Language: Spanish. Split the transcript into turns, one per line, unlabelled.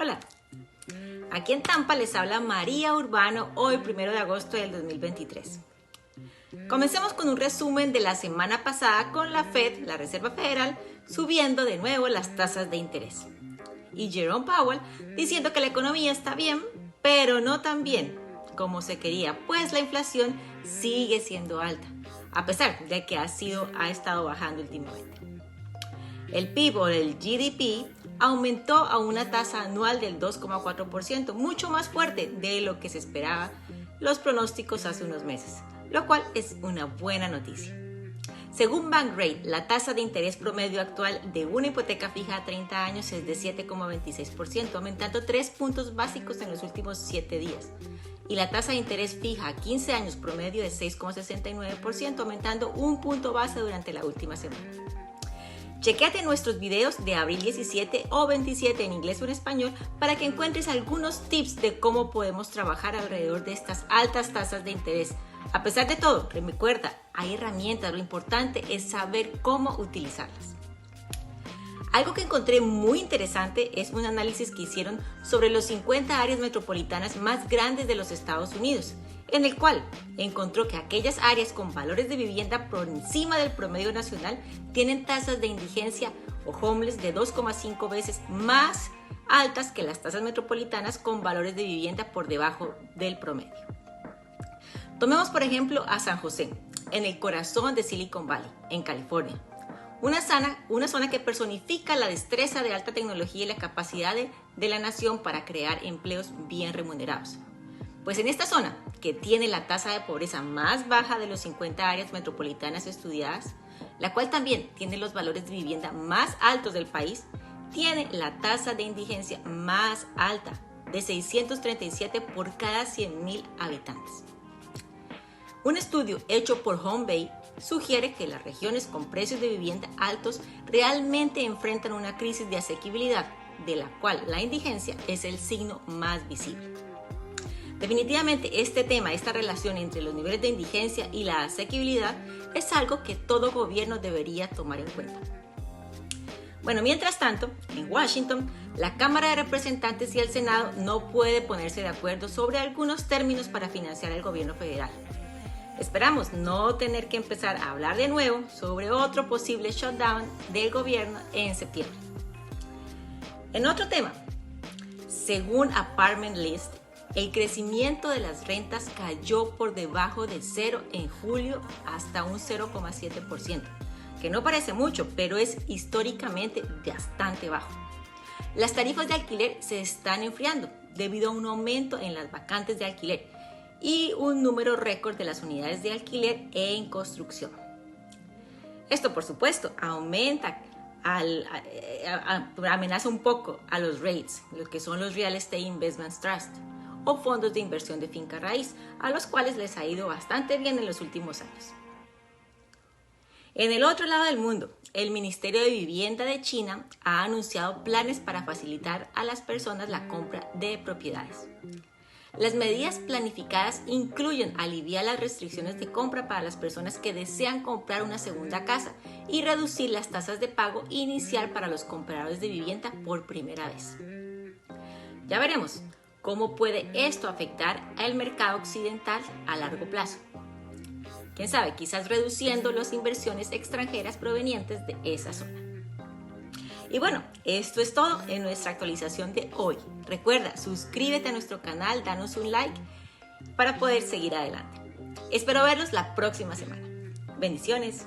Hola, aquí en Tampa les habla María Urbano, hoy 1 de agosto del 2023. Comencemos con un resumen de la semana pasada con la Fed, la Reserva Federal, subiendo de nuevo las tasas de interés. Y Jerome Powell diciendo que la economía está bien, pero no tan bien como se quería, pues la inflación sigue siendo alta, a pesar de que ha estado bajando últimamente. El PIB o el GDP aumentó a una tasa anual del 2,4%, mucho más fuerte de lo que se esperaba los pronósticos hace unos meses, lo cual es una buena noticia. Según Bankrate, la tasa de interés promedio actual de una hipoteca fija a 30 años es de 7,26%, aumentando 3 puntos básicos en los últimos 7 días. Y la tasa de interés fija a 15 años promedio de 6,69%, aumentando 1 punto base durante la última semana. Chequéate nuestros videos de abril 17 o 27 en inglés o en español para que encuentres algunos tips de cómo podemos trabajar alrededor de estas altas tasas de interés. A pesar de todo, recuerda, hay herramientas, lo importante es saber cómo utilizarlas. Algo que encontré muy interesante es un análisis que hicieron sobre los 50 áreas metropolitanas más grandes de los Estados Unidos, en el cual encontró que aquellas áreas con valores de vivienda por encima del promedio nacional tienen tasas de indigencia o homeless de 2,5 veces más altas que las tasas metropolitanas con valores de vivienda por debajo del promedio. Tomemos por ejemplo a San José, en el corazón de Silicon Valley, en California. Una zona que personifica la destreza de alta tecnología y la capacidad de la nación para crear empleos bien remunerados. Pues en esta zona, que tiene la tasa de pobreza más baja de los 50 áreas metropolitanas estudiadas, la cual también tiene los valores de vivienda más altos del país, tiene la tasa de indigencia más alta, de 637 por cada 100,000 habitantes. Un estudio hecho por HomeBay sugiere que las regiones con precios de vivienda altos realmente enfrentan una crisis de asequibilidad, de la cual la indigencia es el signo más visible. Definitivamente esta relación entre los niveles de indigencia y la asequibilidad es algo que todo gobierno debería tomar en cuenta. Bueno, mientras tanto, en Washington, la Cámara de Representantes y el Senado no puede ponerse de acuerdo sobre algunos términos para financiar el gobierno federal. Esperamos no tener que empezar a hablar de nuevo sobre otro posible shutdown del gobierno en septiembre. En otro tema, según Apartment List, el crecimiento de las rentas cayó por debajo de cero en julio hasta un 0,7%, que no parece mucho, pero es históricamente bastante bajo. Las tarifas de alquiler se están enfriando debido a un aumento en las vacantes de alquiler y un número récord de las unidades de alquiler en construcción. Esto, por supuesto, amenaza un poco a los REITs, lo que son los Real Estate Investment Trust, o fondos de inversión de finca raíz, a los cuales les ha ido bastante bien en los últimos años. En el otro lado del mundo, el Ministerio de Vivienda de China ha anunciado planes para facilitar a las personas la compra de propiedades. Las medidas planificadas incluyen aliviar las restricciones de compra para las personas que desean comprar una segunda casa y reducir las tasas de pago inicial para los compradores de vivienda por primera vez. Ya veremos cómo puede esto afectar al mercado occidental a largo plazo. Quién sabe, quizás reduciendo las inversiones extranjeras provenientes de esa zona. Y bueno, esto es todo en nuestra actualización de hoy. Recuerda, suscríbete a nuestro canal, danos un like para poder seguir adelante. Espero verlos la próxima semana. Bendiciones.